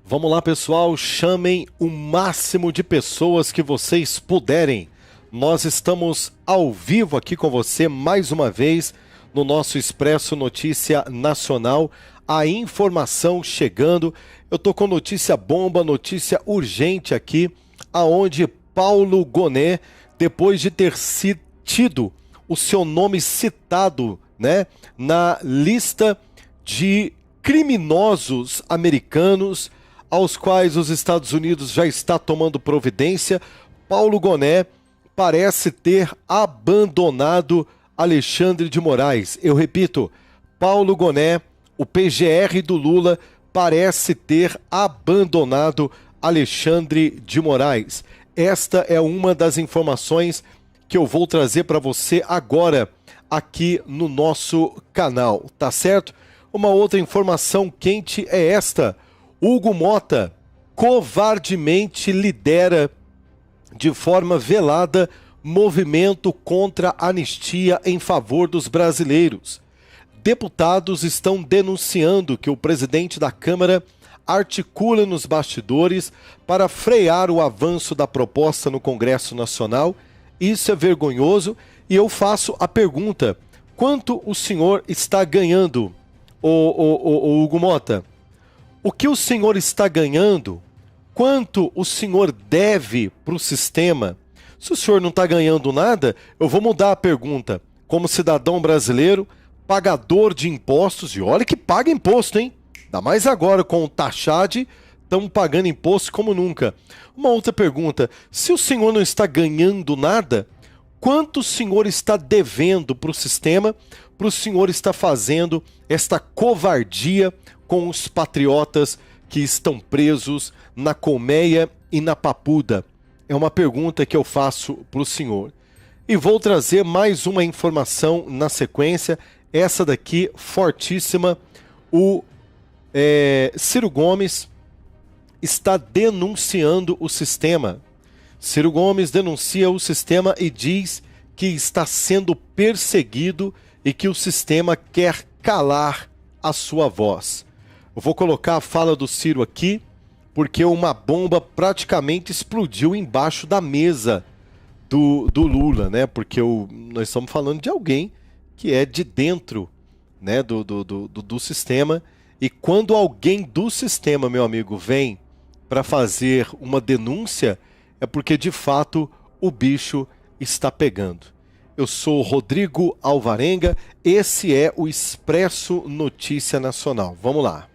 Vamos lá, pessoal, chamem o máximo de pessoas que vocês puderem. Nós estamos ao vivo aqui com você mais uma vez no nosso Expresso Notícia Nacional. A informação chegando. Eu tô com notícia bomba, notícia urgente aqui, aonde Paulo Gonet, depois de ter tido o seu nome citado, né, na lista de criminosos americanos aos quais os Estados Unidos já está tomando providência, Paulo Gonet parece ter abandonado Alexandre de Moraes. Eu repito, Paulo Gonet, o PGR do Lula, parece ter abandonado Alexandre de Moraes. Esta é uma das informações que eu vou trazer para você agora aqui no nosso canal, tá certo? Uma outra informação quente é esta: Hugo Mota covardemente lidera de forma velada movimento contra a anistia em favor dos brasileiros. Deputados estão denunciando que o presidente da Câmara articula nos bastidores para frear o avanço da proposta no Congresso Nacional. Isso é vergonhoso e eu faço a pergunta: quanto o senhor está ganhando, o Hugo Mota? O que o senhor está ganhando? Quanto o senhor deve para o sistema? Se o senhor não está ganhando nada, eu vou mudar a pergunta. Como cidadão brasileiro, pagador de impostos, e olha que paga imposto, hein? Ainda mais agora com o Taxade, estamos pagando imposto como nunca. Uma outra pergunta: se o senhor não está ganhando nada, quanto o senhor está devendo para o sistema, para o senhor estar fazendo esta covardia com os patriotas que estão presos na colmeia e na papuda? É uma pergunta que eu faço para o senhor. E vou trazer mais uma informação na sequência, essa daqui fortíssima. O Ciro Gomes está denunciando o sistema. Ciro Gomes denuncia o sistema e diz que está sendo perseguido e que o sistema quer calar a sua voz. Eu vou colocar a fala do Ciro aqui, porque uma bomba praticamente explodiu embaixo da mesa do Lula, né? Porque nós estamos falando de alguém que é de dentro, né, do sistema. E quando alguém do sistema, meu amigo, vem para fazer uma denúncia, é porque de fato o bicho está pegando. Eu sou Rodrigo Alvarenga, esse é o Expresso Notícia Nacional. Vamos lá.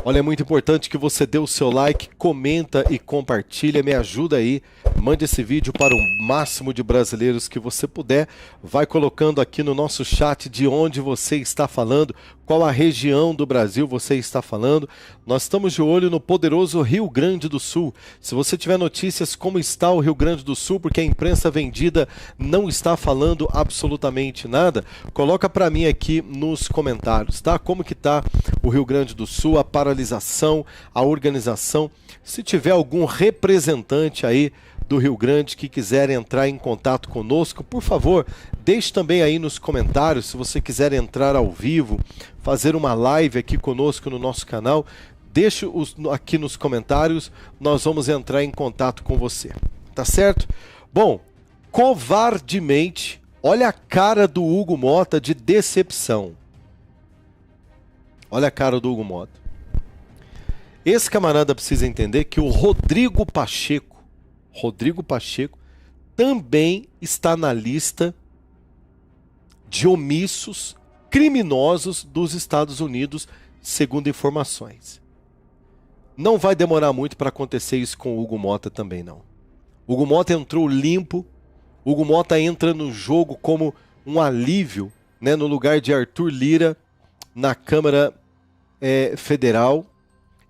Olha, é muito importante que você dê o seu like, comenta e compartilha, me ajuda aí, mande esse vídeo para o máximo de brasileiros que você puder, vai colocando aqui no nosso chat de onde você está falando, qual a região do Brasil você está falando. Nós estamos de olho no poderoso Rio Grande do Sul. Se você tiver notícias como está o Rio Grande do Sul, porque a imprensa vendida não está falando absolutamente nada, coloca para mim aqui nos comentários, tá? Como que tá o Rio Grande do Sul, a paralisação, a organização. Se tiver algum representante aí do Rio Grande que quiser entrar em contato conosco, por favor, deixe também aí nos comentários. Se você quiser entrar ao vivo, fazer uma live aqui conosco no nosso canal, deixe aqui nos comentários, nós vamos entrar em contato com você, tá certo? Bom, covardemente, olha a cara do Hugo Mota de decepção. Olha a cara do Hugo Mota. Esse camarada precisa entender que o Rodrigo Pacheco também está na lista de omissos criminosos dos Estados Unidos, segundo informações. Não vai demorar muito para acontecer isso com o Hugo Mota também, não. Hugo Mota entrou limpo, Hugo Mota entra no jogo como um alívio, né, no lugar de Arthur Lira na Câmara Federal,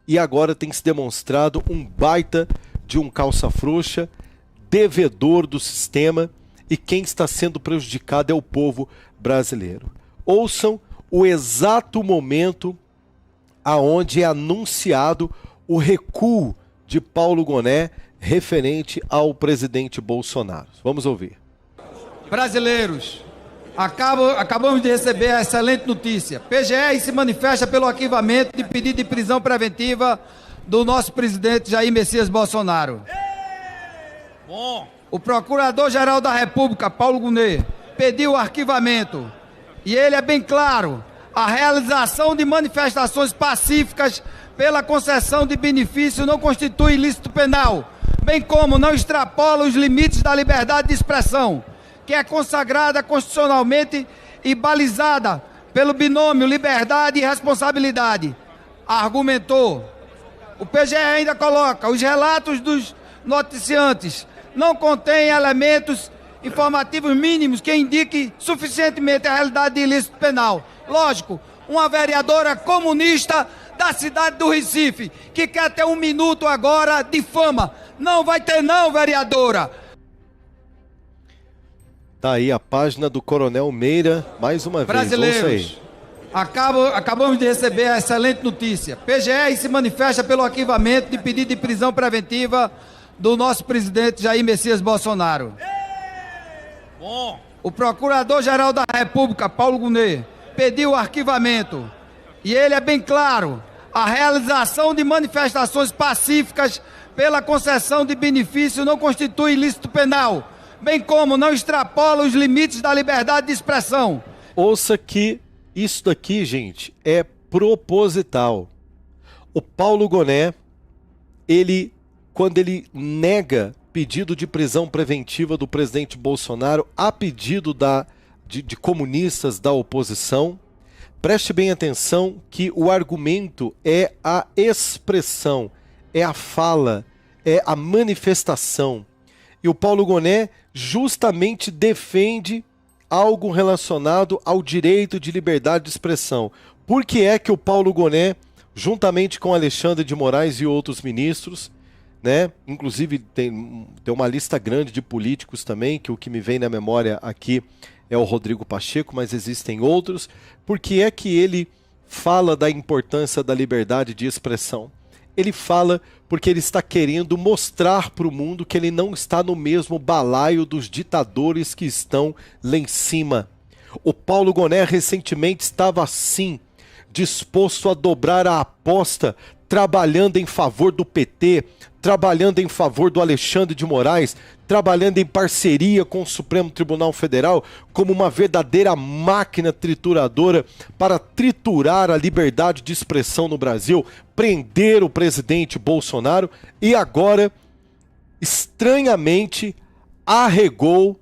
e agora tem se demonstrado um baita de um calça-frouxa, devedor do sistema, e quem está sendo prejudicado é o povo brasileiro. Ouçam o exato momento aonde é anunciado o recuo de Paulo Gonet referente ao presidente Bolsonaro. Vamos ouvir. Brasileiros, Acabamos de receber a excelente notícia. PGR se manifesta pelo arquivamento de pedido de prisão preventiva do nosso presidente Jair Messias Bolsonaro. Bom. O Procurador-Geral da República, Paulo Gonet, pediu o arquivamento. E ele é bem claro: a realização de manifestações pacíficas pela concessão de benefício não constitui ilícito penal, bem como não extrapola os limites da liberdade de expressão, que é consagrada constitucionalmente e balizada pelo binômio liberdade e responsabilidade, argumentou. O PGR ainda coloca: os relatos dos noticiantes não contêm elementos informativos mínimos que indiquem suficientemente a realidade de ilícito penal. Lógico, uma vereadora comunista da cidade do Recife, que quer ter um minuto agora de fama. Não vai ter não, vereadora. Tá aí a página do Coronel Meira, mais uma vez. Brasileiros, acabamos de receber a excelente notícia. PGR se manifesta pelo arquivamento de pedido de prisão preventiva do nosso presidente Jair Messias Bolsonaro. Bom. O Procurador-Geral da República, Paulo Gonet, pediu o arquivamento. E ele é bem claro: a realização de manifestações pacíficas pela concessão de benefício não constitui ilícito penal, bem como não extrapola os limites da liberdade de expressão. Ouça que isso daqui, gente, é proposital. O Paulo Gonet, quando ele nega pedido de prisão preventiva do presidente Bolsonaro a pedido de comunistas da oposição, preste bem atenção que o argumento é a expressão, é a fala, é a manifestação. E o Paulo Gonet justamente defende algo relacionado ao direito de liberdade de expressão. Por que é que o Paulo Gonet, juntamente com Alexandre de Moraes e outros ministros, né, inclusive tem uma lista grande de políticos também, que o que me vem na memória aqui é o Rodrigo Pacheco, mas existem outros, por que é que ele fala da importância da liberdade de expressão? Ele fala porque ele está querendo mostrar para o mundo que ele não está no mesmo balaio dos ditadores que estão lá em cima. O Paulo Gonet recentemente estava assim, disposto a dobrar a aposta, trabalhando em favor do PT, trabalhando em favor do Alexandre de Moraes, trabalhando em parceria com o Supremo Tribunal Federal, como uma verdadeira máquina trituradora para triturar a liberdade de expressão no Brasil, prender o presidente Bolsonaro e agora, estranhamente, arregou,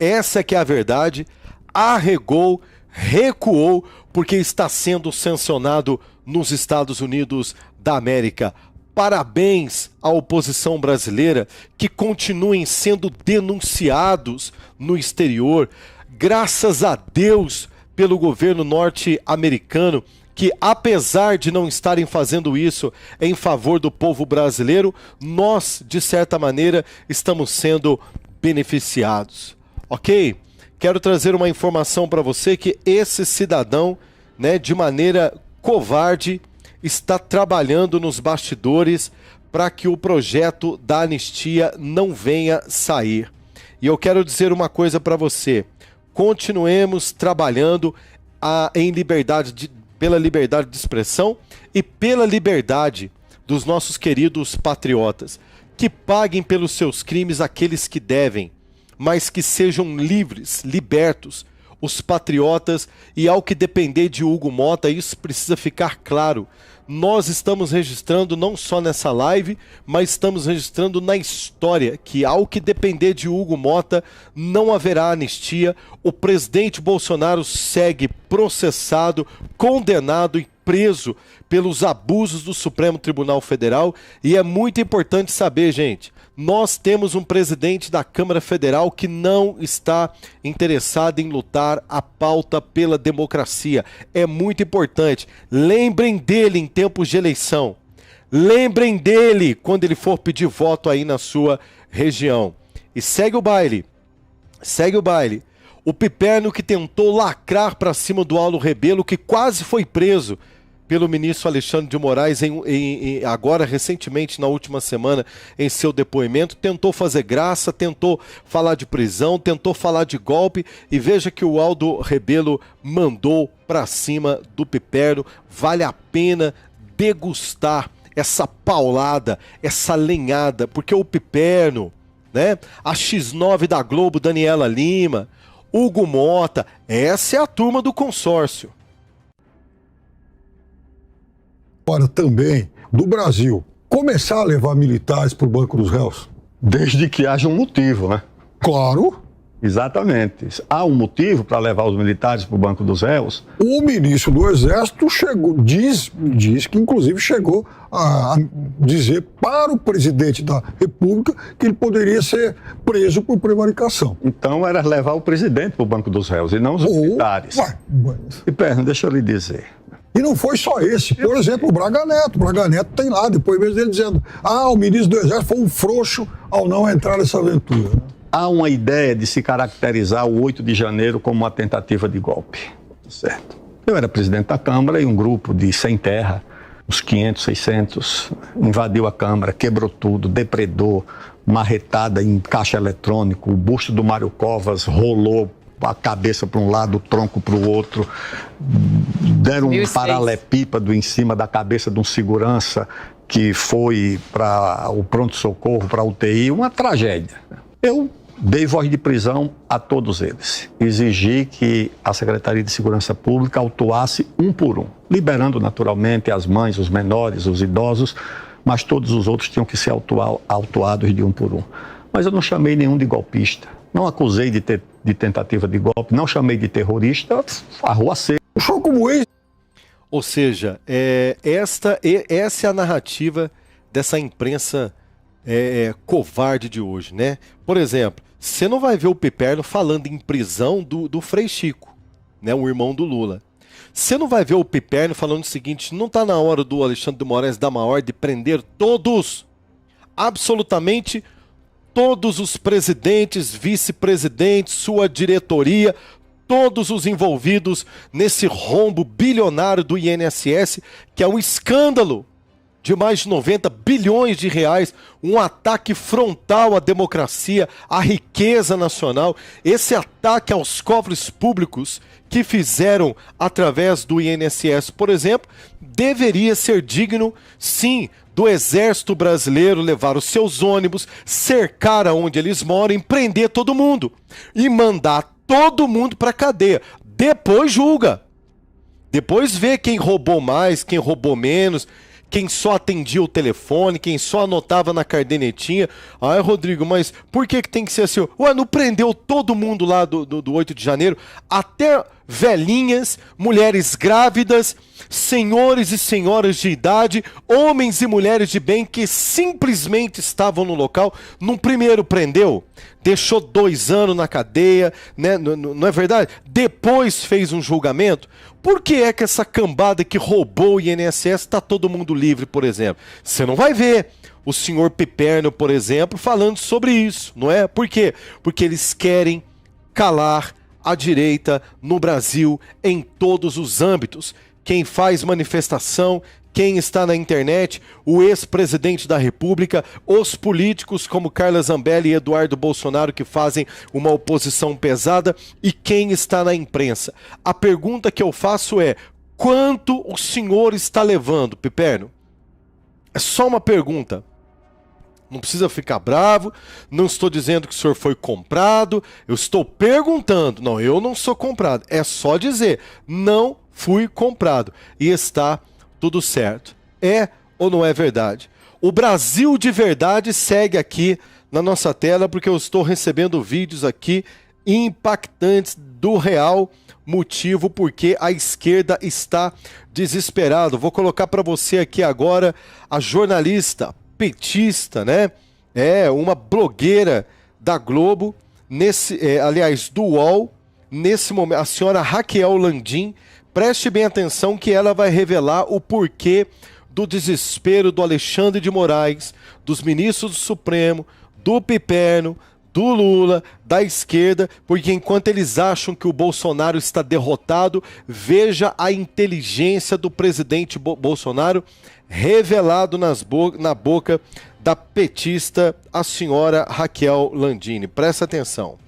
essa que é a verdade, arregou, recuou, porque está sendo sancionado nos Estados Unidos da América. Parabéns à oposição brasileira, que continuem sendo denunciados no exterior. Graças a Deus pelo governo norte-americano, que apesar de não estarem fazendo isso em favor do povo brasileiro, nós, de certa maneira, estamos sendo beneficiados. Ok? Quero trazer uma informação para você que esse cidadão, né, de maneira covarde, está trabalhando nos bastidores para que o projeto da anistia não venha sair. E eu quero dizer uma coisa para você: continuemos trabalhando pela liberdade de expressão e pela liberdade dos nossos queridos patriotas, que paguem pelos seus crimes aqueles que devem, mas que sejam livres, libertos, os patriotas. E ao que depender de Hugo Mota, isso precisa ficar claro. Nós estamos registrando não só nessa live, mas estamos registrando na história que, ao que depender de Hugo Mota, não haverá anistia. O presidente Bolsonaro segue processado, condenado e preso pelos abusos do Supremo Tribunal Federal. E é muito importante saber, gente, nós temos um presidente da Câmara Federal que não está interessado em lutar a pauta pela democracia. É muito importante. Lembrem dele em tempos de eleição. Lembrem dele quando ele for pedir voto aí na sua região. E segue o baile. Segue o baile. O Piperno, que tentou lacrar para cima do Aulo Rebelo, que quase foi preso, pelo ministro Alexandre de Moraes agora, recentemente, na última semana, em seu depoimento, tentou fazer graça, tentou falar de prisão, tentou falar de golpe, e veja que o Aldo Rebelo mandou para cima do Piperno. Vale a pena degustar essa paulada, essa lenhada, porque o Piperno, né, a X9 da Globo, Daniela Lima, Hugo Mota, essa é a turma do consórcio. Agora também, do Brasil, começar a levar militares para o Banco dos Réus? Desde que haja um motivo, né? Claro. Exatamente. Há um motivo para levar os militares para o Banco dos Réus? O ministro do Exército diz que inclusive chegou a dizer para o presidente da República que ele poderia ser preso por prevaricação. Então era levar o presidente para o Banco dos Réus e não os militares. E Perno, deixa eu lhe dizer. E não foi só esse. Por exemplo, o Braga Neto. O Braga Neto tem lá, depois mesmo dele dizendo: o ministro do Exército foi um frouxo ao não entrar nessa aventura. Há uma ideia de se caracterizar o 8 de janeiro como uma tentativa de golpe. Certo. Eu era presidente da Câmara e um grupo de sem terra, uns 500, 600, invadiu a Câmara, quebrou tudo, depredou, marretada em caixa eletrônico, o busto do Mário Covas rolou a cabeça para um lado, o tronco para o outro, deram um paralelepípedo em cima da cabeça de um segurança que foi para o pronto-socorro, para a UTI, uma tragédia. Eu dei voz de prisão a todos eles. Exigi que a Secretaria de Segurança Pública autuasse um por um, liberando naturalmente as mães, os menores, os idosos, mas todos os outros tinham que ser autuados de um por um. Mas eu não chamei nenhum de golpista, não acusei de tentativa de golpe, não chamei de terrorista, arruacei. Ou seja, essa é a narrativa dessa imprensa covarde de hoje, né? Por exemplo, você não vai ver o Piperno falando em prisão do Frei Chico, né, o irmão do Lula. Você não vai ver o Piperno falando o seguinte: não está na hora do Alexandre de Moraes dar uma ordem de prender todos, absolutamente todos os presidentes, vice-presidentes, sua diretoria, todos os envolvidos nesse rombo bilionário do INSS, que é um escândalo de mais de 90 bilhões de reais, um ataque frontal à democracia, à riqueza nacional, esse ataque aos cofres públicos que fizeram através do INSS, por exemplo, deveria ser digno, sim, do Exército Brasileiro levar os seus ônibus, cercar aonde eles moram, prender todo mundo e mandar todo mundo para a cadeia. Depois julga. Depois vê quem roubou mais, quem roubou menos, quem só atendia o telefone, quem só anotava na cardenetinha. Ai, Rodrigo, mas por que tem que ser assim? Ué, não prendeu todo mundo lá do 8 de janeiro? Até velhinhas, mulheres grávidas, senhores e senhoras de idade, homens e mulheres de bem que simplesmente estavam no local. No primeiro prendeu, deixou 2 anos na cadeia, né? Não é verdade? Depois fez um julgamento. Por que é que essa cambada que roubou o INSS está todo mundo livre, por exemplo? Você não vai ver o senhor Piperno, por exemplo, falando sobre isso, não é? Por quê? Porque eles querem calar a direita no Brasil em todos os âmbitos. Quem faz manifestação, quem está na internet, o ex-presidente da República, os políticos como Carla Zambelli e Eduardo Bolsonaro, que fazem uma oposição pesada, e quem está na imprensa. A pergunta que eu faço é: quanto o senhor está levando, Piperno? É só uma pergunta. Não precisa ficar bravo, não estou dizendo que o senhor foi comprado, eu estou perguntando. Não, eu não sou comprado, é só dizer: não fui comprado e está tudo certo. É ou não é verdade? O Brasil de verdade segue aqui na nossa tela, porque eu estou recebendo vídeos aqui impactantes do real motivo porque a esquerda está desesperada. Vou colocar para você aqui agora a jornalista petista, né? Uma blogueira da Globo, aliás, do UOL, nesse momento, a senhora Raquel Landim. Preste bem atenção que ela vai revelar o porquê do desespero do Alexandre de Moraes, dos ministros do Supremo, do Piperno, do Lula, da esquerda, porque enquanto eles acham que o Bolsonaro está derrotado, veja a inteligência do presidente Bolsonaro revelado na boca da petista, a senhora Raquel Landini. Presta atenção.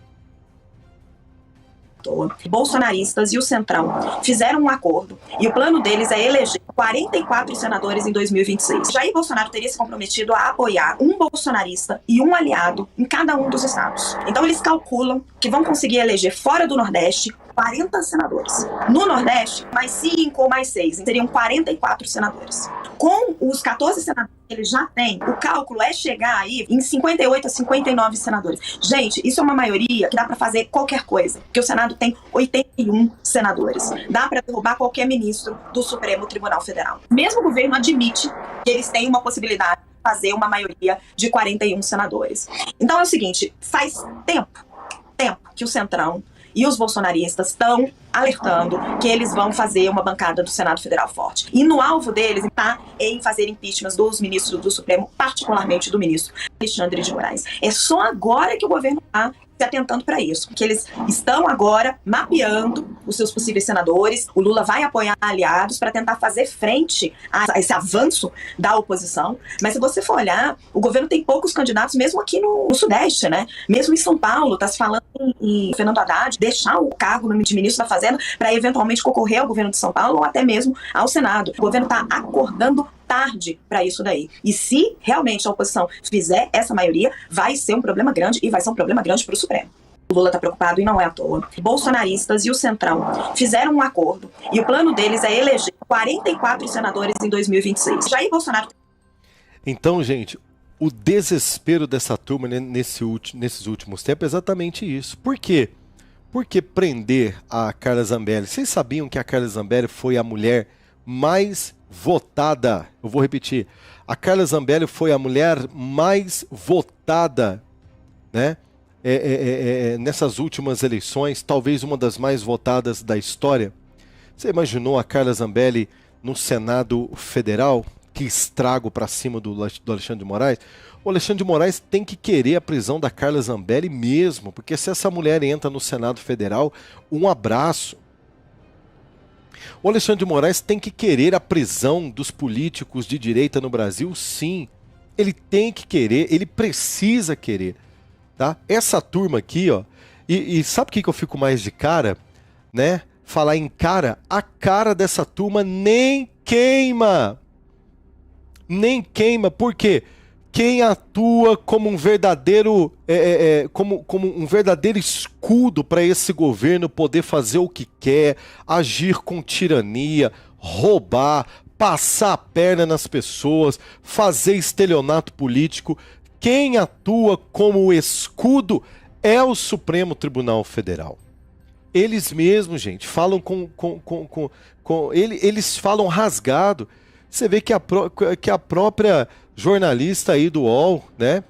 Bolsonaristas e o Centrão fizeram um acordo e o plano deles é eleger 44 senadores em 2026. Jair Bolsonaro teria se comprometido a apoiar um bolsonarista e um aliado em cada um dos estados. Então eles calculam que vão conseguir eleger fora do Nordeste 40 senadores. No Nordeste, mais 5 ou mais 6, seriam 44 senadores. Com os 14 senadores que ele já tem, o cálculo é chegar aí em 58 a 59 senadores. Gente, isso é uma maioria que dá para fazer qualquer coisa, porque o Senado tem 81 senadores. Dá para derrubar qualquer ministro do Supremo Tribunal Federal. Mesmo o governo admite que eles têm uma possibilidade de fazer uma maioria de 41 senadores. Então é o seguinte, faz tempo que o Centrão e os bolsonaristas estão alertando que eles vão fazer uma bancada do Senado Federal forte. E no alvo deles está em fazer impeachments dos ministros do Supremo, particularmente do ministro Alexandre de Moraes. É só agora que o governo está se atentando para isso, porque eles estão agora mapeando os seus possíveis senadores. O Lula vai apoiar aliados para tentar fazer frente a esse avanço da oposição. Mas se você for olhar, o governo tem poucos candidatos, mesmo aqui no Sudeste, né? Mesmo em São Paulo, está se falando em Fernando Haddad deixar o cargo de ministro da Fazenda para eventualmente concorrer ao governo de São Paulo ou até mesmo ao Senado. O governo está acordando tarde para isso daí. E se realmente a oposição fizer essa maioria, vai ser um problema grande e vai ser um problema grande para o Supremo. O Lula está preocupado e não é à toa. Bolsonaristas e o Centrão fizeram um acordo e o plano deles é eleger 44 senadores em 2026. Jair Bolsonaro... Então, gente, o desespero dessa turma nesses últimos tempos é exatamente isso. Por quê? Porque prender a Carla Zambelli? Vocês sabiam que a Carla Zambelli foi a mulher mais votada? Eu vou repetir. A Carla Zambelli foi a mulher mais votada, né? Nessas últimas eleições, talvez uma das mais votadas da história. Você imaginou a Carla Zambelli no Senado Federal? Que estrago para cima do Alexandre de Moraes. O Alexandre de Moraes tem que querer a prisão da Carla Zambelli mesmo, porque se essa mulher entra no Senado Federal, um abraço. O Alexandre de Moraes tem que querer a prisão dos políticos de direita no Brasil, sim. Ele tem que querer, ele precisa querer. Tá? Essa turma aqui, ó, e sabe o que eu fico mais de cara? Né? Falar em cara, a cara dessa turma nem queima. Nem queima, porque quem atua como um verdadeiro como um verdadeiro escudo para esse governo poder fazer o que quer, agir com tirania, roubar, passar a perna nas pessoas, fazer estelionato político, quem atua como escudo é o Supremo Tribunal Federal. Eles mesmos, gente, falam eles falam rasgado. Você vê que a própria jornalista aí do UOL, né?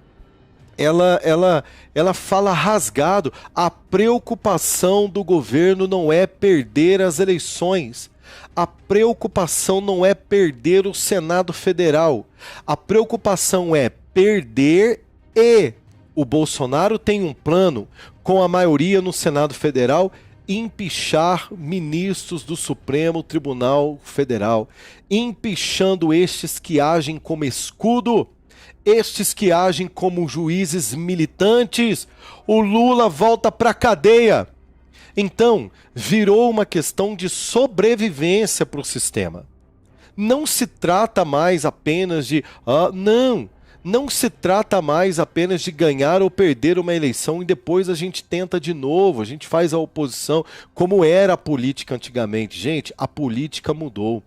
Ela fala rasgado. A preocupação do governo não é perder as eleições. A preocupação não é perder o Senado Federal. A preocupação é perder e o Bolsonaro tem um plano com a maioria no Senado Federal empichar ministros do Supremo Tribunal Federal, empichando estes que agem como escudo, estes que agem como juízes militantes. O Lula volta para a cadeia. Então, virou uma questão de sobrevivência para o sistema. Não se trata mais apenas de... Não se trata mais apenas de ganhar ou perder uma eleição e depois a gente tenta de novo, a gente faz a oposição, como era a política antigamente. Gente, a política mudou.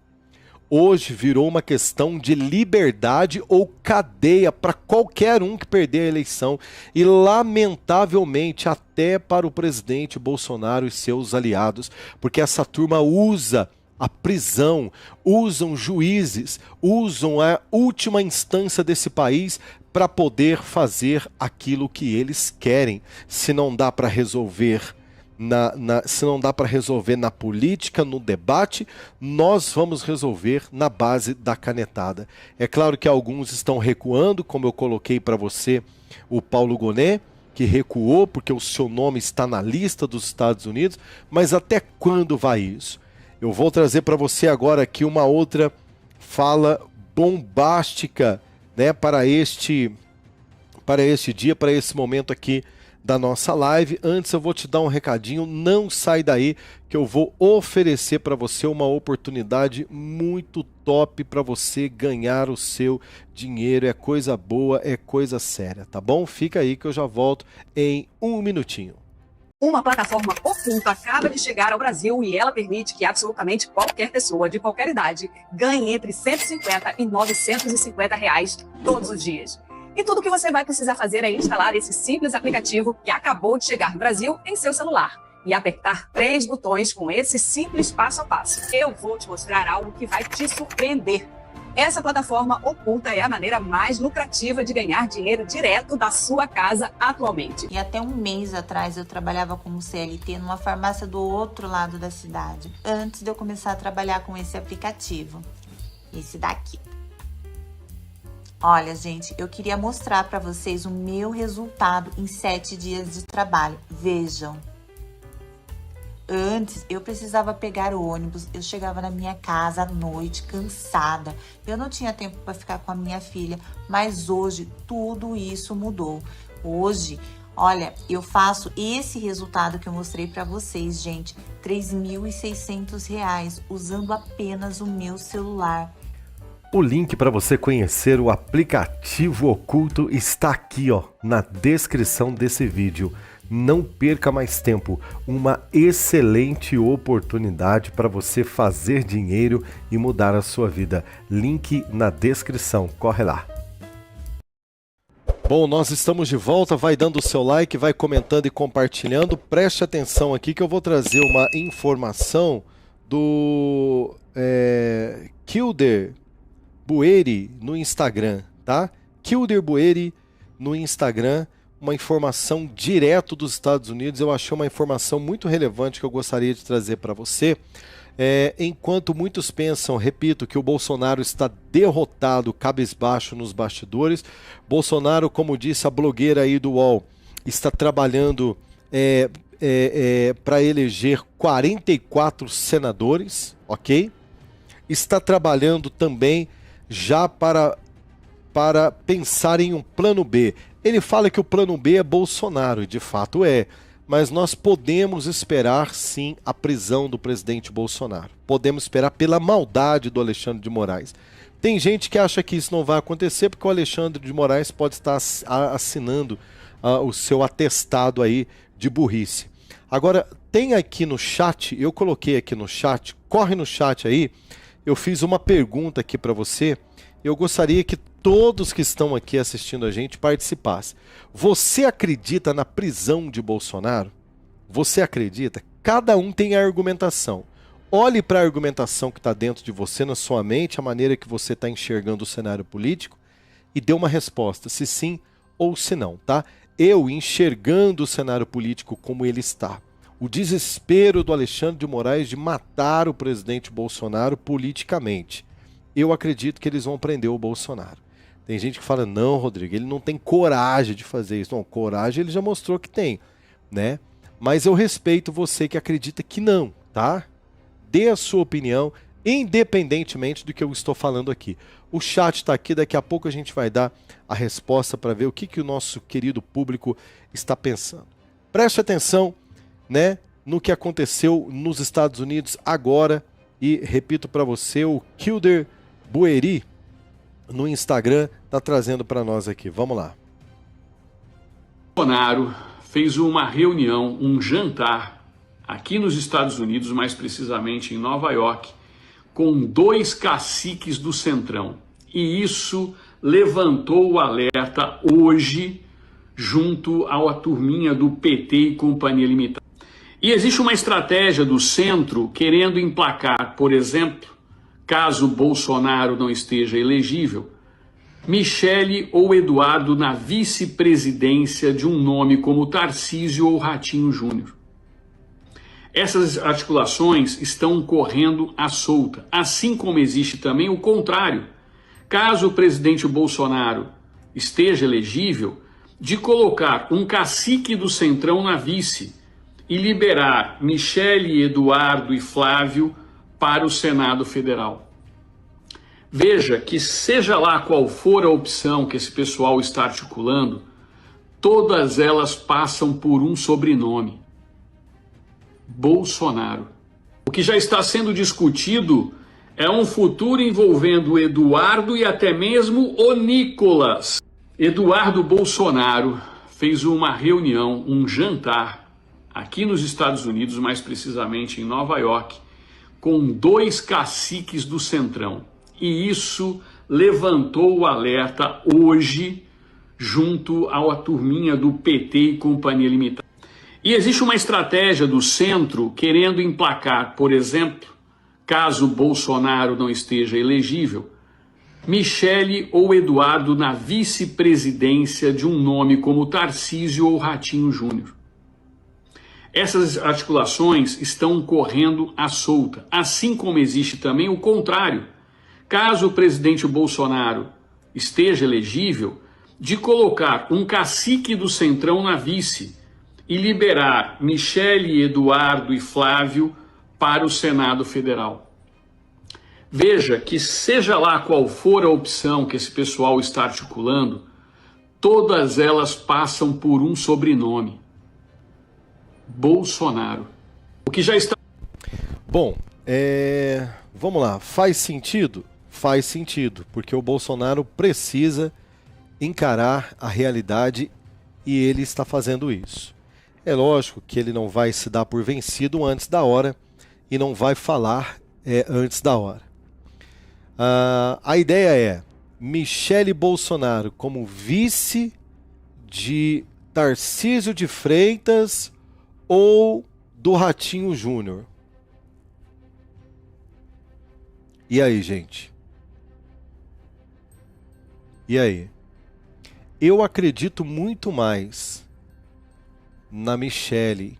Hoje virou uma questão de liberdade ou cadeia para qualquer um que perder a eleição. E, lamentavelmente, até para o presidente Bolsonaro e seus aliados, porque essa turma usa a prisão, usam juízes, usam a última instância desse país para poder fazer aquilo que eles querem. Se não dá para resolver se não dá para resolver na política, no debate, nós vamos resolver na base da canetada. É claro que alguns estão recuando, como eu coloquei para você, o Paulo Gonet, que recuou porque o seu nome está na lista dos Estados Unidos, mas até quando vai isso? Eu vou trazer para você agora aqui uma outra fala bombástica, né, para este dia, para esse momento aqui da nossa live. Antes eu vou te dar um recadinho, não sai daí que eu vou oferecer para você uma oportunidade muito top para você ganhar o seu dinheiro. É coisa boa, é coisa séria, tá bom? Fica aí que eu já volto em um minutinho. Uma plataforma oculta acaba de chegar ao Brasil e ela permite que absolutamente qualquer pessoa de qualquer idade ganhe entre 150 e 950 reais todos os dias. E tudo que você vai precisar fazer é instalar esse simples aplicativo que acabou de chegar no Brasil em seu celular e apertar 3 botões com esse simples passo a passo. Eu vou te mostrar algo que vai te surpreender. Essa plataforma oculta é a maneira mais lucrativa de ganhar dinheiro direto da sua casa atualmente. E até um mês atrás eu trabalhava como CLT numa farmácia do outro lado da cidade, antes de eu começar a trabalhar com esse aplicativo. Esse daqui. Olha, gente, eu queria mostrar para vocês o meu resultado em 7 dias de trabalho. Vejam. Antes, eu precisava pegar o ônibus, eu chegava na minha casa à noite, cansada. Eu não tinha tempo para ficar com a minha filha, mas hoje tudo isso mudou. Hoje, olha, eu faço esse resultado que eu mostrei para vocês, gente, R$ 3.600, usando apenas o meu celular. O link para você conhecer o aplicativo oculto está aqui, ó, na descrição desse vídeo. Não perca mais tempo, uma excelente oportunidade para você fazer dinheiro e mudar a sua vida. Link na descrição, corre lá. Bom, nós estamos de volta, vai dando o seu like, vai comentando e compartilhando. Preste atenção aqui que eu vou trazer uma informação do Kilder Bueri no Instagram, tá? Kilder Bueri no Instagram. Uma informação direto dos Estados Unidos. Eu achei uma informação muito relevante que eu gostaria de trazer para você. Enquanto muitos pensam, repito, que o Bolsonaro está derrotado, cabisbaixo nos bastidores, Bolsonaro, como disse a blogueira aí do UOL, está trabalhando para eleger 44 senadores, ok? Está trabalhando também já para pensar em um plano B. Ele fala que o plano B é Bolsonaro, e de fato é, mas nós podemos esperar sim a prisão do presidente Bolsonaro. Podemos esperar pela maldade do Alexandre de Moraes. Tem gente que acha que isso não vai acontecer porque o Alexandre de Moraes pode estar assinando o seu atestado aí de burrice. Agora, tem aqui no chat, eu coloquei aqui no chat, corre no chat aí, eu fiz uma pergunta aqui para você. Eu gostaria que todos que estão aqui assistindo a gente participassem. Você acredita na prisão de Bolsonaro? Você acredita? Cada um tem a argumentação. Olhe para a argumentação que está dentro de você, na sua mente, a maneira que você está enxergando o cenário político e dê uma resposta, se sim ou se não, tá? Eu enxergando o cenário político como ele está. O desespero do Alexandre de Moraes de matar o presidente Bolsonaro politicamente. Eu acredito que eles vão prender o Bolsonaro. Tem gente que fala, não, Rodrigo, ele não tem coragem de fazer isso. Não, coragem ele já mostrou que tem, né? Mas eu respeito você que acredita que não, tá? Dê a sua opinião, independentemente do que eu estou falando aqui. O chat está aqui, daqui a pouco a gente vai dar a resposta para ver o que o nosso querido público está pensando. Preste atenção, né, no que aconteceu nos Estados Unidos agora. E repito para você, o Kilder Bueri no Instagram está trazendo para nós aqui. Vamos lá. Bolsonaro fez uma reunião, um jantar aqui nos Estados Unidos, mais precisamente em Nova York, com 2 caciques do Centrão. E isso levantou o alerta hoje junto à turminha do PT e Companhia Limitada. E existe uma estratégia do centro querendo emplacar, por exemplo, caso Bolsonaro não esteja elegível, Michele ou Eduardo na vice-presidência de um nome como Tarcísio ou Ratinho Júnior. Essas articulações estão correndo à solta, assim como existe também o contrário. Caso o presidente Bolsonaro esteja elegível, de colocar um cacique do Centrão na vice e liberar Michele, Eduardo e Flávio para o Senado Federal. Veja que, seja lá qual for a opção que esse pessoal está articulando, todas elas passam por um sobrenome: Bolsonaro. O que já está sendo discutido é um futuro envolvendo o Eduardo e até mesmo o Nicolas. Eduardo Bolsonaro fez uma reunião, um jantar, aqui nos Estados Unidos, mais precisamente em Nova York, com 2 caciques do Centrão. E isso levantou o alerta hoje, junto à turminha do PT e Companhia Limitada. E existe uma estratégia do centro querendo emplacar, por exemplo, caso Bolsonaro não esteja elegível, Michele ou Eduardo na vice-presidência de um nome como Tarcísio ou Ratinho Júnior. Essas articulações estão correndo à solta, assim como existe também o contrário. Caso o presidente Bolsonaro esteja elegível, de colocar um cacique do Centrão na vice e liberar Michele, Eduardo e Flávio para o Senado Federal. Veja que, seja lá qual for a opção que esse pessoal está articulando, todas elas passam por um sobrenome: Bolsonaro. O que já está... Bom, vamos lá. Faz sentido? Faz sentido, porque o Bolsonaro precisa encarar a realidade e ele está fazendo isso. É lógico que ele não vai se dar por vencido antes da hora e não vai falar antes da hora. A ideia é Michele Bolsonaro como vice de Tarcísio de Freitas ou do Ratinho Júnior. E aí, gente? E aí? Eu acredito muito mais na Michele,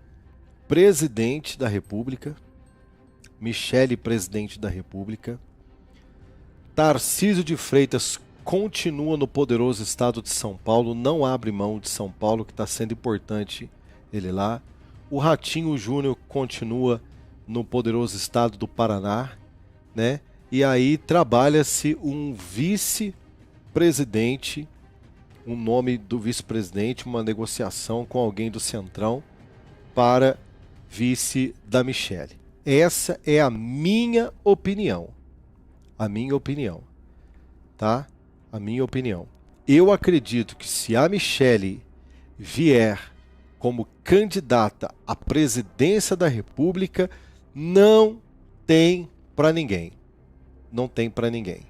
presidente da República. Michele, presidente da República. Tarcísio de Freitas continua no poderoso estado de São Paulo, não abre mão de São Paulo, que está sendo importante ele lá. O Ratinho Júnior continua no poderoso estado do Paraná, né? E aí trabalha-se um vice-presidente, um nome do vice-presidente, uma negociação com alguém do Centrão para vice da Michele. Essa é a minha opinião. A minha opinião, tá? A minha opinião. Eu acredito que se a Michele vier como candidata à presidência da República, não tem para ninguém. Não tem para ninguém.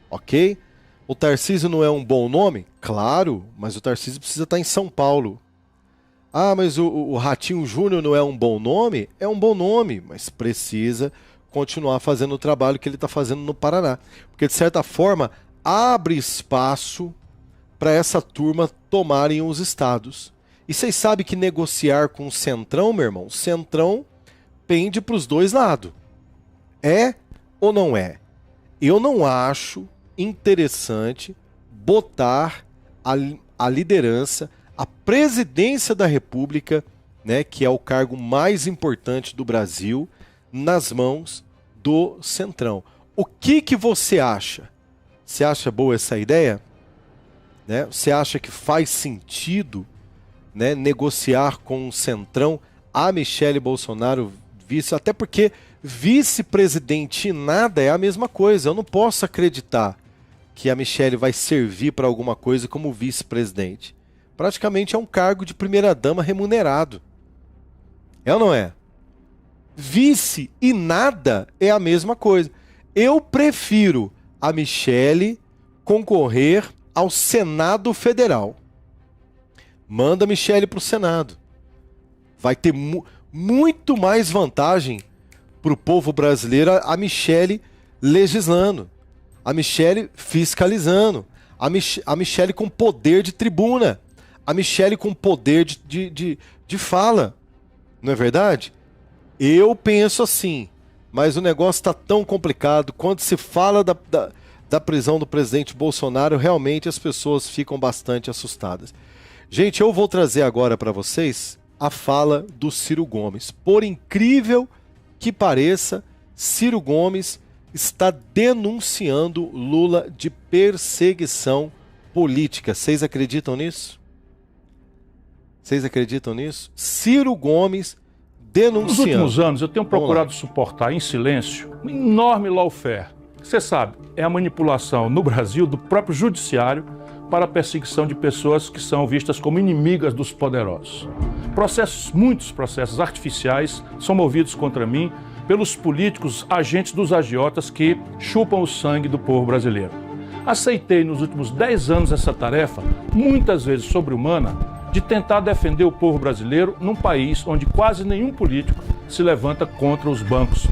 Ok? O Tarcísio não é um bom nome? Claro, mas o Tarcísio precisa estar em São Paulo. Ah, mas o Ratinho Júnior não é um bom nome? É um bom nome, mas precisa continuar fazendo o trabalho que ele está fazendo no Paraná. Porque, de certa forma, abre espaço para essa turma tomarem os estados. E vocês sabem que negociar com o Centrão, meu irmão, o Centrão pende para os dois lados. É ou não é? Eu não acho interessante botar a liderança, a presidência da República, né, que é o cargo mais importante do Brasil, nas mãos do Centrão. O que você acha? Você acha boa essa ideia? Né? Você acha que faz sentido, né, negociar com o Centrão a Michele Bolsonaro vice? Até porque vice-presidente e nada é a mesma coisa. Eu não posso acreditar que a Michele vai servir para alguma coisa como vice-presidente. Praticamente é um cargo de primeira-dama remunerado. É ou não é? Vice e nada é a mesma coisa. Eu prefiro a Michele concorrer ao Senado Federal. Manda a Michele para o Senado. Vai ter muito mais vantagem para o povo brasileiro a Michele legislando, a Michele fiscalizando, a Michele com poder de tribuna, a Michele com poder de fala. Não é verdade? Eu penso assim, mas o negócio está tão complicado. Quando se fala da prisão do presidente Bolsonaro, realmente as pessoas ficam bastante assustadas. Gente, eu vou trazer agora para vocês a fala do Ciro Gomes. Por incrível que pareça, Ciro Gomes está denunciando Lula de perseguição política. Vocês acreditam nisso? Vocês acreditam nisso? Ciro Gomes denunciando. Nos últimos anos eu tenho procurado suportar em silêncio um enorme lawfare. Você sabe, é a manipulação no Brasil do próprio judiciário para a perseguição de pessoas que são vistas como inimigas dos poderosos. Muitos processos artificiais são movidos contra mim pelos políticos agentes dos agiotas que chupam o sangue do povo brasileiro. Aceitei nos últimos 10 anos essa tarefa, muitas vezes sobre-humana, de tentar defender o povo brasileiro num país onde quase nenhum político se levanta contra os bancos.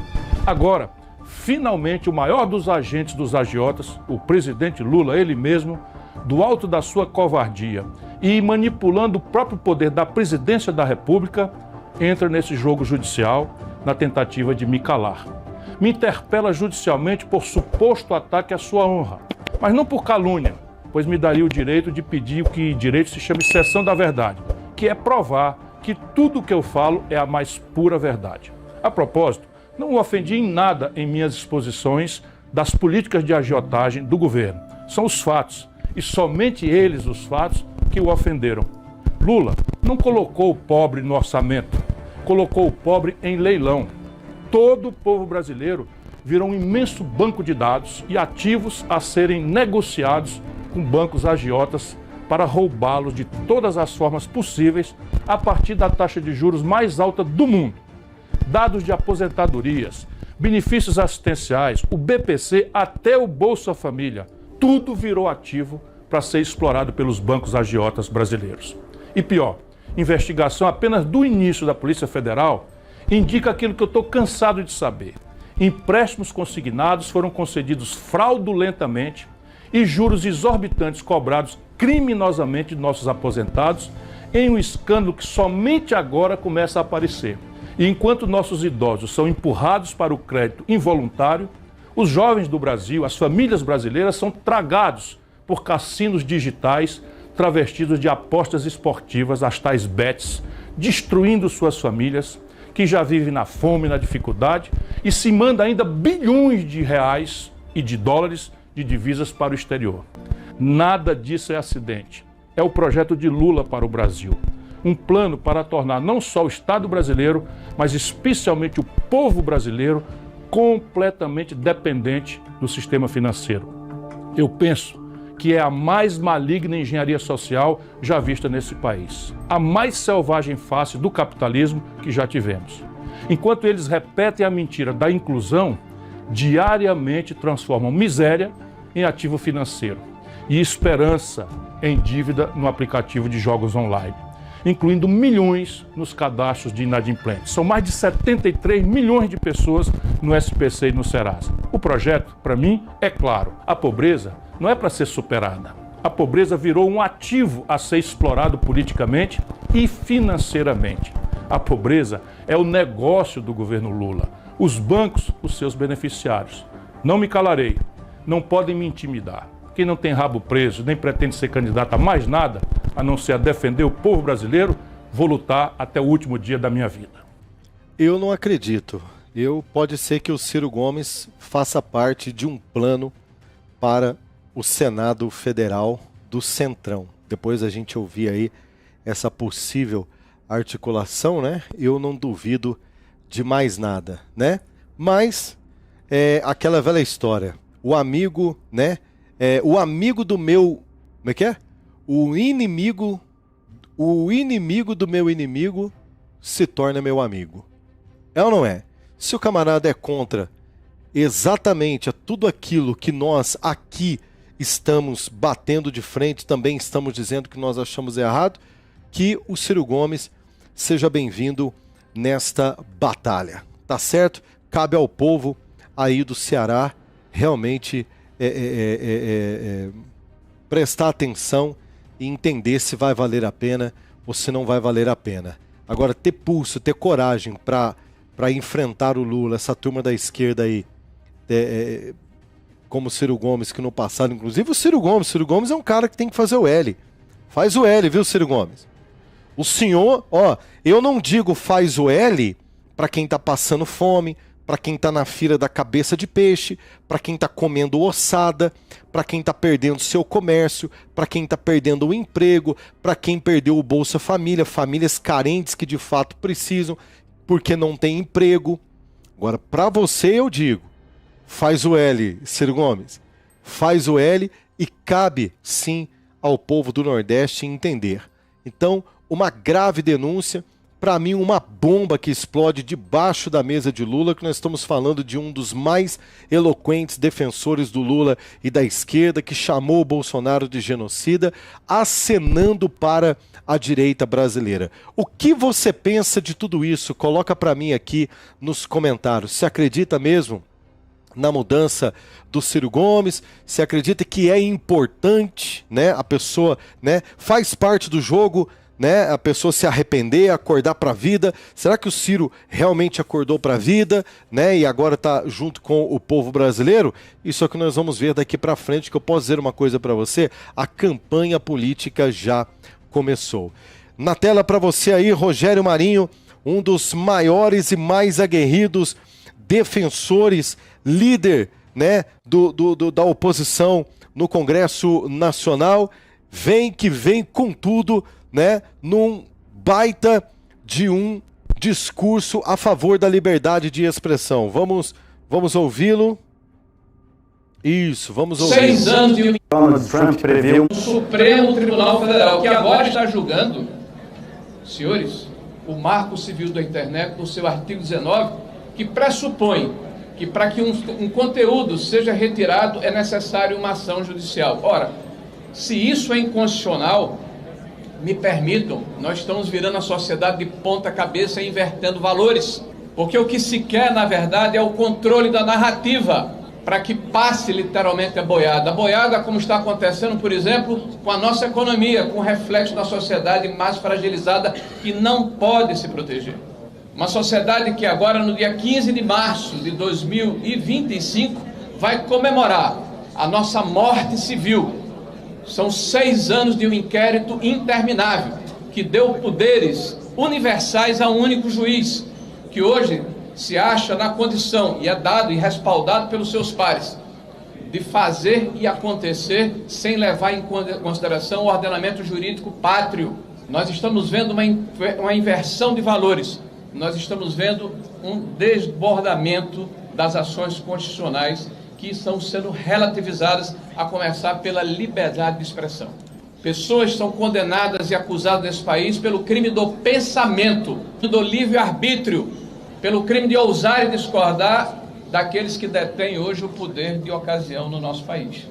Agora, finalmente, o maior dos agentes dos agiotas, o presidente Lula, ele mesmo, do alto da sua covardia e manipulando o próprio poder da presidência da República, entra nesse jogo judicial na tentativa de me calar. Me interpela judicialmente por suposto ataque à sua honra, mas não por calúnia, pois me daria o direito de pedir o que direito se chama exceção da verdade, que é provar que tudo o que eu falo é a mais pura verdade. A propósito, não o ofendi em nada em minhas exposições das políticas de agiotagem do governo. São os fatos, e somente eles, os fatos, que o ofenderam. Lula não colocou o pobre no orçamento, colocou o pobre em leilão. Todo o povo brasileiro virou um imenso banco de dados e ativos a serem negociados com bancos agiotas para roubá-los de todas as formas possíveis a partir da taxa de juros mais alta do mundo. Dados de aposentadorias, benefícios assistenciais, o BPC, até o Bolsa Família, tudo virou ativo para ser explorado pelos bancos agiotas brasileiros. E pior, investigação apenas do início da Polícia Federal indica aquilo que eu estou cansado de saber. Empréstimos consignados foram concedidos fraudulentamente e juros exorbitantes cobrados criminosamente de nossos aposentados em um escândalo que somente agora começa a aparecer. E enquanto nossos idosos são empurrados para o crédito involuntário, os jovens do Brasil, as famílias brasileiras são tragados por cassinos digitais travestidos de apostas esportivas, as tais bets, destruindo suas famílias, que já vivem na fome, na dificuldade, e se manda ainda bilhões de reais e de dólares de divisas para o exterior. Nada disso é acidente. É o projeto de Lula para o Brasil. Um plano para tornar não só o Estado brasileiro, mas especialmente o povo brasileiro, completamente dependente do sistema financeiro. Eu penso que é a mais maligna engenharia social já vista nesse país. A mais selvagem face do capitalismo que já tivemos. Enquanto eles repetem a mentira da inclusão, diariamente transformam miséria em ativo financeiro e esperança em dívida no aplicativo de jogos online, incluindo milhões nos cadastros de inadimplentes. São mais de 73 milhões de pessoas no SPC e no Serasa. O projeto, para mim, é claro. A pobreza não é para ser superada. A pobreza virou um ativo a ser explorado politicamente e financeiramente. A pobreza é o negócio do governo Lula. Os bancos, os seus beneficiários. Não me calarei. Não podem me intimidar. Quem não tem rabo preso, nem pretende ser candidato a mais nada, a não ser a defender o povo brasileiro, vou lutar até o último dia da minha vida. Eu não acredito. Pode ser que o Ciro Gomes faça parte de um plano para o Senado Federal do Centrão. Depois a gente ouvir aí essa possível articulação, né? Eu não duvido de mais nada, né? Mas é aquela velha história. O amigo, né? O amigo do meu... Como é que é? O inimigo do meu inimigo se torna meu amigo. É ou não é? Se o camarada é contra exatamente a tudo aquilo que nós aqui estamos batendo de frente, também estamos dizendo que nós achamos errado, que o Ciro Gomes seja bem-vindo nesta batalha. Tá certo? Cabe ao povo aí do Ceará realmente prestar atenção e entender se vai valer a pena ou se não vai valer a pena. Agora, ter pulso, ter coragem para enfrentar o Lula, essa turma da esquerda aí, como o Ciro Gomes, que no passado, inclusive o Ciro Gomes é um cara que tem que fazer o L. Faz o L, viu, Ciro Gomes? O senhor, ó, eu não digo faz o L para quem tá passando fome, para quem tá na fila da cabeça de peixe, para quem tá comendo ossada, para quem tá perdendo seu comércio, para quem tá perdendo o emprego, para quem perdeu o Bolsa Família, famílias carentes que de fato precisam porque não tem emprego. Agora, para você eu digo, faz o L, Ciro Gomes, faz o L e cabe sim ao povo do Nordeste entender. Então, uma grave denúncia, para mim uma bomba que explode debaixo da mesa de Lula, que nós estamos falando de um dos mais eloquentes defensores do Lula e da esquerda, que chamou o Bolsonaro de genocida, acenando para a direita brasileira. O que você pensa de tudo isso? Coloca para mim aqui nos comentários. Você acredita mesmo na mudança do Ciro Gomes? Você acredita que é importante, né, a pessoa, né, faz parte do jogo, né, a pessoa se arrepender, acordar para a vida? Será que o Ciro realmente acordou para a vida, né, e agora está junto com o povo brasileiro? Isso é o que nós vamos ver daqui para frente, que eu posso dizer uma coisa para você, a campanha política já começou. Na tela para você aí, Rogério Marinho, um dos maiores e mais aguerridos defensores, líder, né, da oposição no Congresso Nacional, vem com tudo, né, num baita de um discurso a favor da liberdade de expressão. Vamos ouvi-lo? Isso, vamos ouvi-lo. 6 anos de Donald Trump preveu o Supremo Tribunal Federal, que agora está julgando, senhores, o Marco Civil da Internet, no seu artigo 19, que pressupõe que para que um conteúdo seja retirado é necessário uma ação judicial. Ora, se isso é inconstitucional, me permitam, nós estamos virando a sociedade de ponta cabeça e invertendo valores, porque o que se quer, na verdade, é o controle da narrativa, para que passe literalmente a boiada. A boiada, como está acontecendo, por exemplo, com a nossa economia, com o reflexo da sociedade mais fragilizada, que não pode se proteger. Uma sociedade que agora, no dia 15 de março de 2025, vai comemorar a nossa morte civil. São 6 anos de um inquérito interminável, que deu poderes universais a um único juiz, que hoje se acha na condição, e é dado e respaldado pelos seus pares, de fazer e acontecer sem levar em consideração o ordenamento jurídico pátrio. Nós estamos vendo uma inversão de valores. Nós estamos vendo um desbordamento das ações constitucionais que estão sendo relativizadas, a começar pela liberdade de expressão. Pessoas são condenadas e acusadas nesse país pelo crime do pensamento, do livre-arbítrio, pelo crime de ousar e discordar daqueles que detêm hoje o poder de ocasião no nosso país.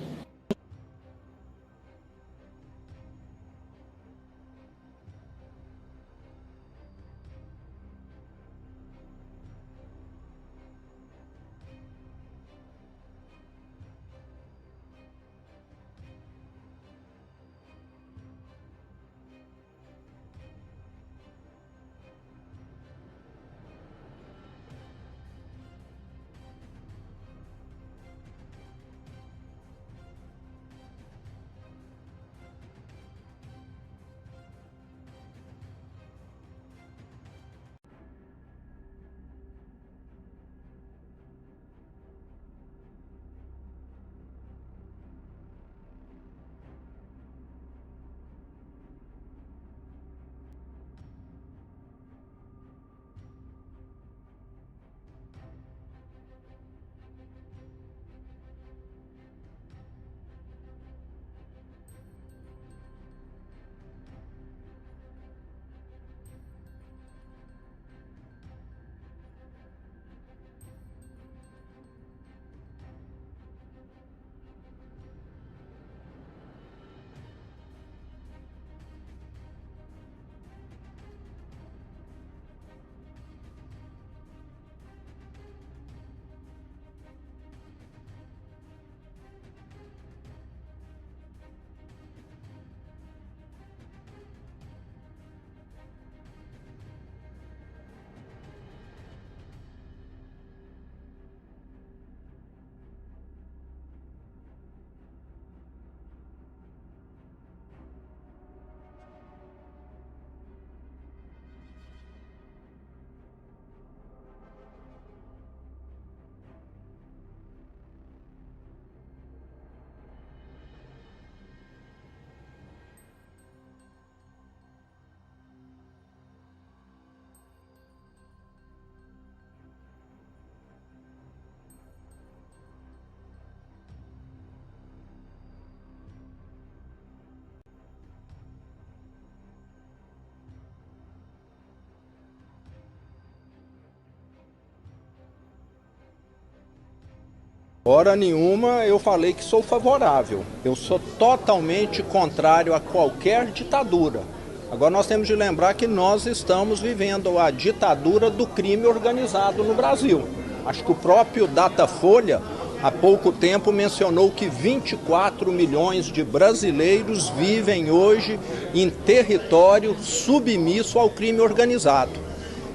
Hora nenhuma eu falei que sou favorável. Eu sou totalmente contrário a qualquer ditadura. Agora nós temos de lembrar que nós estamos vivendo a ditadura do crime organizado no Brasil. Acho que o próprio Datafolha, há pouco tempo, mencionou que 24 milhões de brasileiros vivem hoje em território submisso ao crime organizado.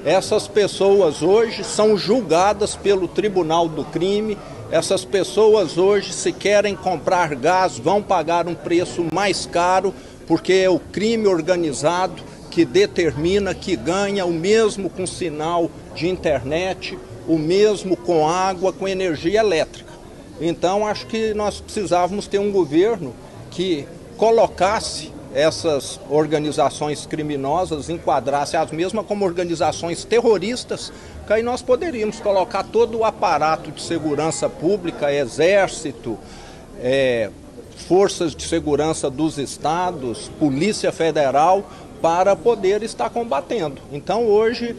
Essas pessoas hoje são julgadas pelo Tribunal do Crime. Essas pessoas hoje, se querem comprar gás, vão pagar um preço mais caro, porque é o crime organizado que determina que ganha o mesmo com sinal de internet, o mesmo com água, com energia elétrica. Então, acho que nós precisávamos ter um governo que colocasse essas organizações criminosas, enquadrasse as mesmas como organizações terroristas, que aí nós poderíamos colocar todo o aparato de segurança pública, exército, forças de segurança dos estados, Polícia Federal, para poder estar combatendo. Então hoje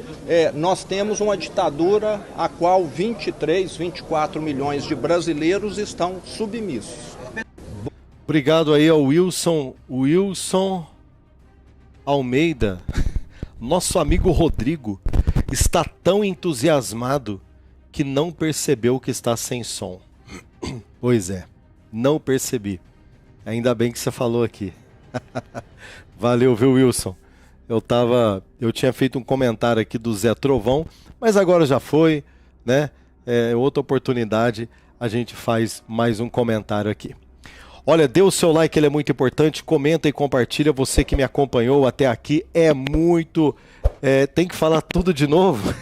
nós temos uma ditadura a qual 23, 24 milhões de brasileiros estão submissos. Obrigado aí ao Wilson Almeida. Nosso amigo Rodrigo está tão entusiasmado que não percebeu que está sem som. Pois é, não percebi. Ainda bem que você falou aqui. Valeu, viu, Wilson? Eu tinha feito um comentário aqui do Zé Trovão, mas agora já foi, né? Outra oportunidade, a gente faz mais um comentário aqui. Olha, dê o seu like, ele é muito importante, comenta e compartilha. Você que me acompanhou até aqui é muito... tem que falar tudo de novo?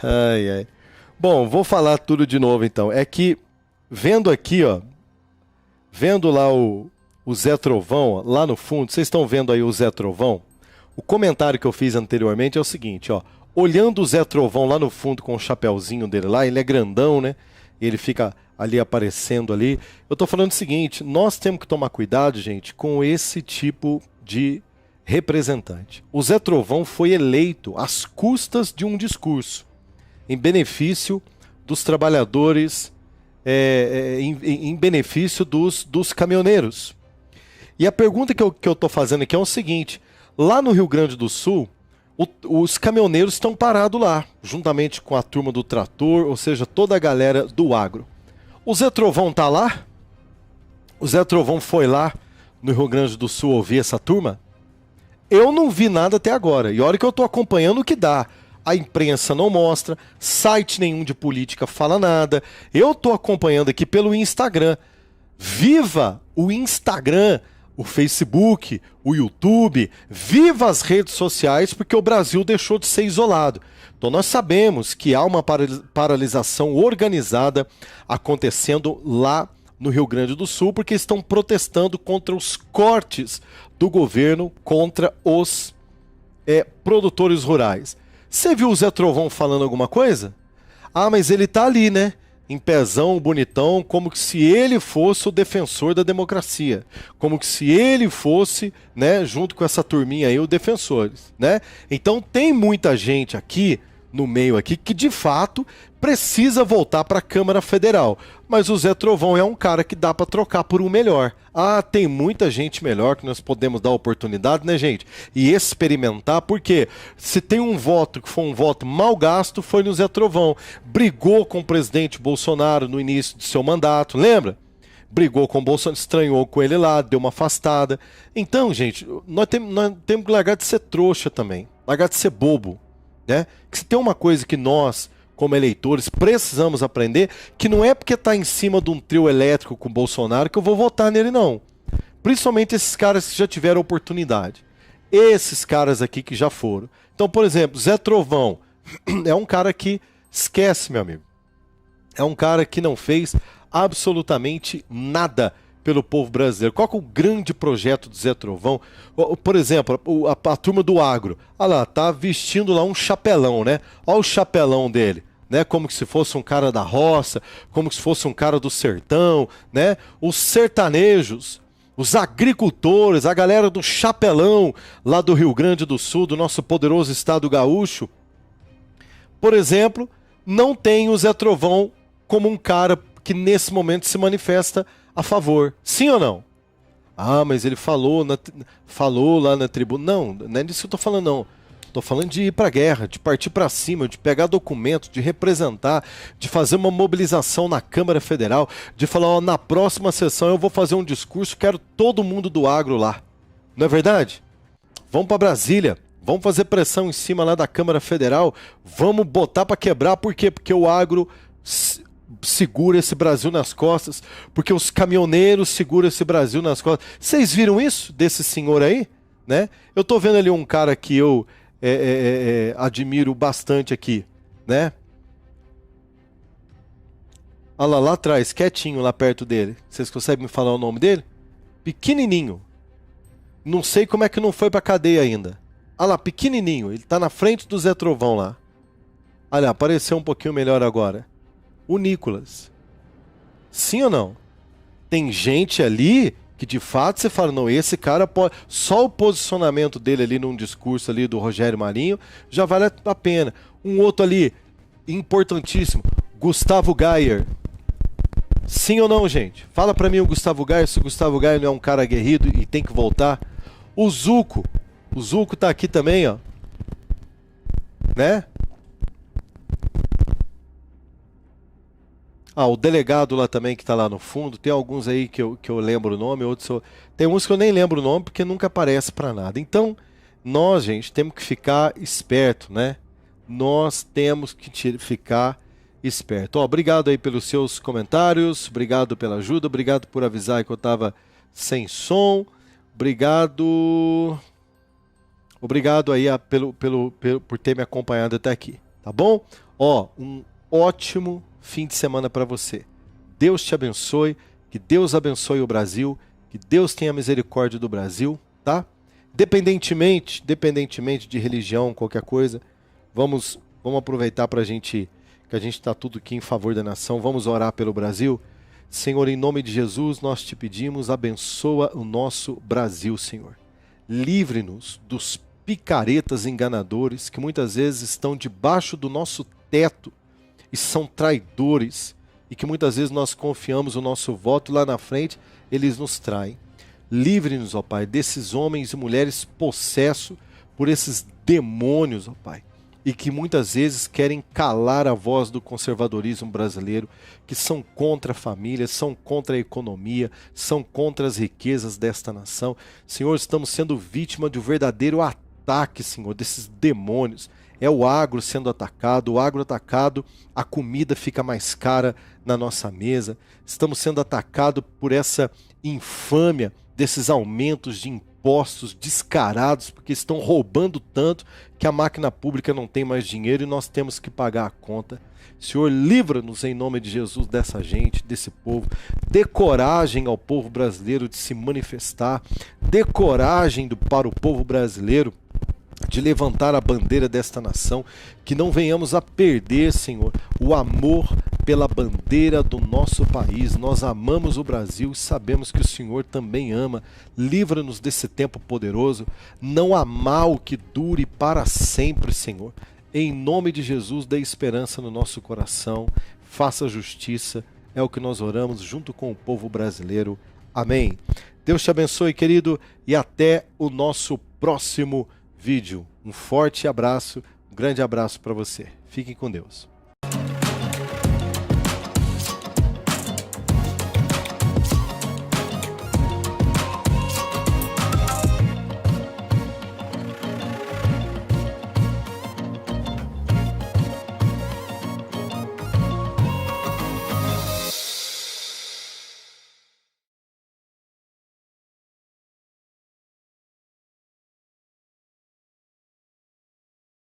Ai, ai. Bom, vou falar tudo de novo então. É que, vendo aqui, ó, vendo lá o Zé Trovão, ó, lá no fundo, vocês estão vendo aí o Zé Trovão? O comentário que eu fiz anteriormente é o seguinte, ó. Olhando o Zé Trovão lá no fundo com o chapéuzinho dele lá, ele é grandão, né? Ele fica ali aparecendo ali. Eu tô falando o seguinte, nós temos que tomar cuidado, gente, com esse tipo de representante. O Zé Trovão foi eleito às custas de um discurso em benefício dos trabalhadores, em benefício dos caminhoneiros. E a pergunta que eu tô fazendo aqui é o seguinte, lá no Rio Grande do Sul, os caminhoneiros estão parados lá, juntamente com a turma do trator, ou seja, toda a galera do agro. O Zé Trovão tá lá? O Zé Trovão foi lá no Rio Grande do Sul ouvir essa turma? Eu não vi nada até agora. E olha que eu tô acompanhando o que dá. A imprensa não mostra, site nenhum de política fala nada. Eu tô acompanhando aqui pelo Instagram. Viva o Instagram, o Facebook, o YouTube, viva as redes sociais, porque o Brasil deixou de ser isolado. Então nós sabemos que há uma paralisação organizada acontecendo lá no Rio Grande do Sul, porque estão protestando contra os cortes do governo contra os produtores rurais. Você viu o Zé Trovão falando alguma coisa? Ah, mas ele tá ali, né? Em pezão, bonitão, como que se ele fosse o defensor da democracia. Como que se ele fosse, né, junto com essa turminha aí, o defensores, né? Então tem muita gente aqui, no meio aqui, que de fato precisa voltar para a Câmara Federal. Mas o Zé Trovão é um cara que dá para trocar por um melhor. Ah, tem muita gente melhor que nós podemos dar oportunidade, né, gente? E experimentar, porque se tem um voto que foi um voto mal gasto, foi no Zé Trovão. Brigou com o presidente Bolsonaro no início de seu mandato, lembra? Brigou com o Bolsonaro, estranhou com ele lá, deu uma afastada. Então, gente, nós temos que largar de ser trouxa também, largar de ser bobo, né? Que se tem uma coisa que nós, como eleitores, precisamos aprender, que não é porque está em cima de um trio elétrico com o Bolsonaro que eu vou votar nele, não. Principalmente esses caras que já tiveram oportunidade. Esses caras aqui que já foram. Então, por exemplo, Zé Trovão é um cara que esquece, meu amigo. É um cara que não fez absolutamente nada pelo povo brasileiro. Qual que é o grande projeto do Zé Trovão? Por exemplo, a turma do agro. Olha lá, tá vestindo lá um chapelão, né? Olha o chapelão dele, né? Como que se fosse um cara da roça, como se fosse um cara do sertão, né? Os sertanejos, os agricultores, a galera do chapelão lá do Rio Grande do Sul, do nosso poderoso estado gaúcho, por exemplo, não tem o Zé Trovão como um cara que nesse momento se manifesta a favor. Sim ou não? Ah, mas ele falou lá na tribuna. Não é disso que eu tô falando, não. Tô falando de ir pra guerra, de partir pra cima, de pegar documento, de representar, de fazer uma mobilização na Câmara Federal, de falar, ó, na próxima sessão eu vou fazer um discurso, quero todo mundo do agro lá. Não é verdade? Vamos pra Brasília, vamos fazer pressão em cima lá da Câmara Federal, vamos botar pra quebrar, por quê? Porque o agro segura esse Brasil nas costas, porque os caminhoneiros seguram esse Brasil nas costas. Vocês viram isso desse senhor aí? Né? Eu tô vendo ali um cara que eu admiro bastante aqui, né? Olha lá atrás, quietinho lá perto dele. Vocês conseguem me falar o nome dele? Pequenininho. Não sei como é que não foi pra cadeia ainda. Olha lá, pequenininho. Ele tá na frente do Zé Trovão lá. Olha, apareceu um pouquinho melhor agora. O Nicolas. Sim ou não? Tem gente ali que de fato você fala, não, esse cara pode... Só o posicionamento dele ali num discurso ali do Rogério Marinho já vale a pena. Um outro ali, importantíssimo, Gustavo Gayer. Sim ou não, gente? Fala pra mim o Gustavo Gayer, se o Gustavo Gayer não é um cara aguerrido e tem que voltar. O Zuco tá aqui também, ó. Né? Ah, o delegado lá também que tá lá no fundo, tem alguns aí que eu lembro o nome, outros tem uns que eu nem lembro o nome porque nunca aparece pra nada. Então, nós, gente, temos que ficar esperto, né? Nós temos que ficar esperto. Ó, obrigado aí pelos seus comentários, obrigado pela ajuda, obrigado por avisar que eu tava sem som, obrigado aí por ter me acompanhado até aqui, tá bom? Ó, um ótimo fim de semana para você. Deus te abençoe, que Deus abençoe o Brasil, que Deus tenha misericórdia do Brasil, tá? Independentemente de religião, qualquer coisa, vamos aproveitar que a gente está tudo aqui em favor da nação, vamos orar pelo Brasil. Senhor, em nome de Jesus, nós te pedimos, abençoa o nosso Brasil, Senhor. Livre-nos dos picaretas enganadores que muitas vezes estão debaixo do nosso teto e são traidores, e que muitas vezes nós confiamos o nosso voto lá na frente, eles nos traem. Livre-nos, ó Pai, desses homens e mulheres possessos por esses demônios, ó Pai, e que muitas vezes querem calar a voz do conservadorismo brasileiro, que são contra a família, são contra a economia, são contra as riquezas desta nação. Senhor, estamos sendo vítima de um verdadeiro ataque, Senhor, desses demônios. É o agro sendo atacado, o agro atacado, a comida fica mais cara na nossa mesa. Estamos sendo atacados por essa infâmia desses aumentos de impostos descarados, porque estão roubando tanto que a máquina pública não tem mais dinheiro e nós temos que pagar a conta. Senhor, livra-nos em nome de Jesus dessa gente, desse povo. Dê coragem ao povo brasileiro de se manifestar. Dê coragem para o povo brasileiro de levantar a bandeira desta nação, que não venhamos a perder, Senhor, o amor pela bandeira do nosso país. Nós amamos o Brasil e sabemos que o Senhor também ama. Livra-nos desse tempo poderoso. Não há mal que dure para sempre, Senhor. Em nome de Jesus, dê esperança no nosso coração. Faça justiça. É o que nós oramos junto com o povo brasileiro. Amém. Deus te abençoe, querido, e até o nosso próximo vídeo. Um forte abraço, um grande abraço para você. Fiquem com Deus.